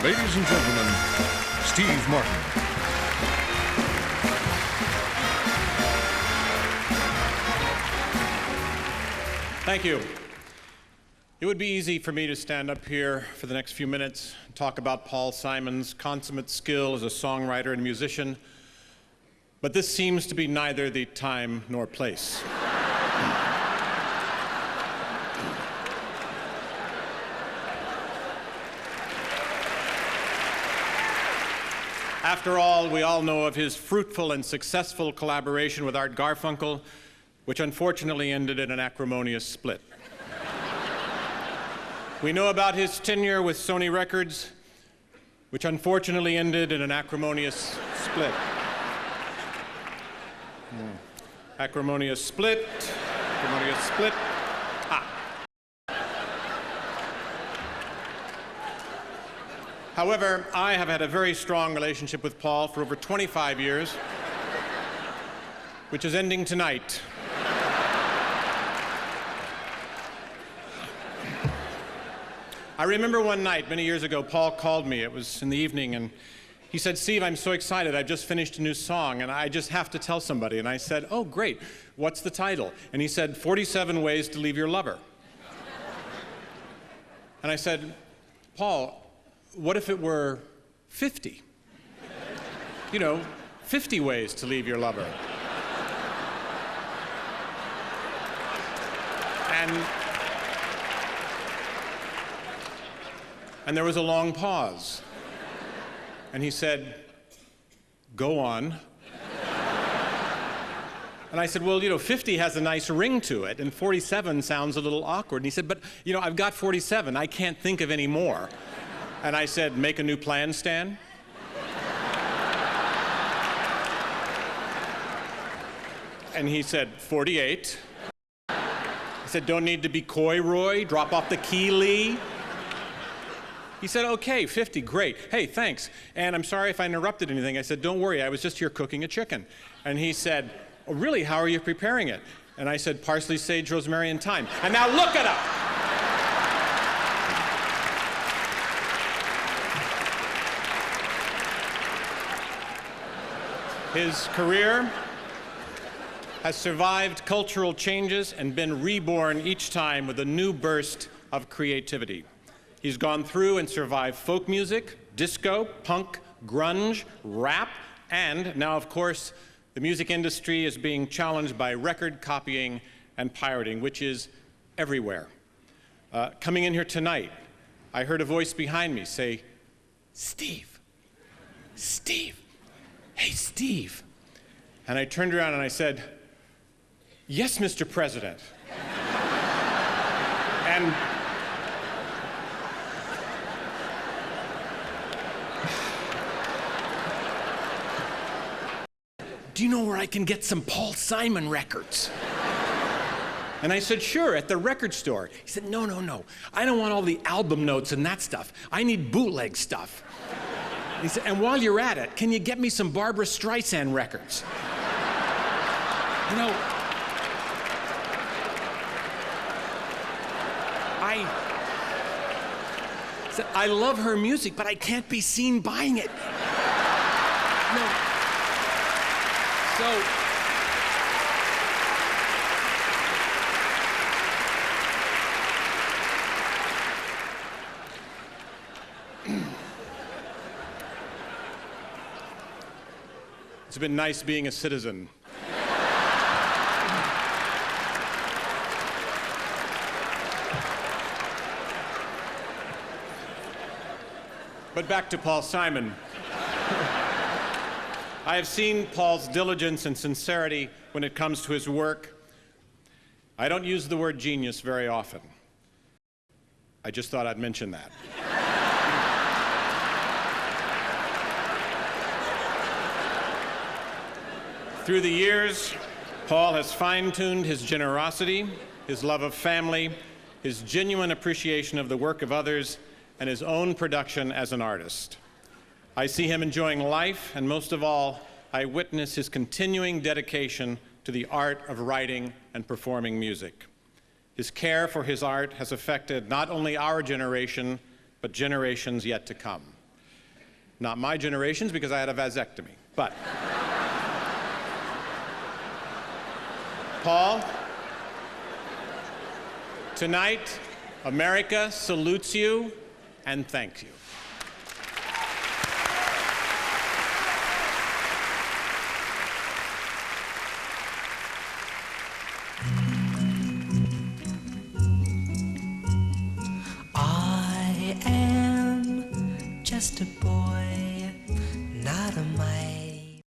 Ladies and gentlemen, Steve Martin. Thank you. It would be easy for me to stand up here for the next few minutes and talk about Paul Simon's consummate skill as a songwriter and musician, but this seems to be neither the time nor place. After all, we all know of his fruitful and successful collaboration with Art Garfunkel, which unfortunately ended in an acrimonious split. We know about his tenure with Sony Records, which unfortunately ended in an acrimonious split. Acrimonious split, acrimonious split. However, I have had a very strong relationship with Paul for over 25 years, which is ending tonight. I remember one night, many years ago, Paul called me. It was in the evening, and he said, "Steve, I'm so excited. I've just finished a new song, and I just have to tell somebody." And I said, "Oh, great. What's the title?" And he said, 47 Ways to Leave Your Lover. And I said, "Paul, what if it were 50? You know, 50 ways to leave your lover." And there was a long pause. And he said, "Go on." And I said, "Well, you know, 50 has a nice ring to it, and 47 sounds a little awkward." And he said, "But, you know, I've got 47. I can't think of any more." And I said, "Make a new plan, Stan." And he said, 48. I said, "Don't need to be coy, Roy. Drop off the key, Lee." He said, "Okay, 50, great. Hey, thanks. And I'm sorry if I interrupted anything." I said, "Don't worry, I was just here cooking a chicken." And he said, "Oh, really? How are you preparing it?" And I said, "Parsley, sage, rosemary, and thyme." And now look it up. His career has survived cultural changes and been reborn each time with a new burst of creativity. He's gone through and survived folk music, disco, punk, grunge, rap, and now, of course, the music industry is being challenged by record copying and pirating, which is everywhere. Coming in here tonight, I heard a voice behind me say, "Steve, Steve. Hey, Steve." And I turned around and I said, "Yes, Mr. President." And "Do you know where I can get some Paul Simon records?" And I said, "Sure, at the record store." He said, No. I don't want all the album notes and that stuff. I need bootleg stuff." He said, "And while you're at it, can you get me some Barbra Streisand records?" You know, I love her music, but I can't be seen buying it. No. So, it's been nice being a citizen. But back to Paul Simon. I have seen Paul's diligence and sincerity when it comes to his work. I don't use the word genius very often. I just thought I'd mention that. Through the years, Paul has fine-tuned his generosity, his love of family, his genuine appreciation of the work of others, and his own production as an artist. I see him enjoying life, and most of all, I witness his continuing dedication to the art of writing and performing music. His care for his art has affected not only our generation, but generations yet to come. Not my generation's, because I had a vasectomy. But Paul, tonight, America salutes you and thanks you. I am just a boy, not a mighty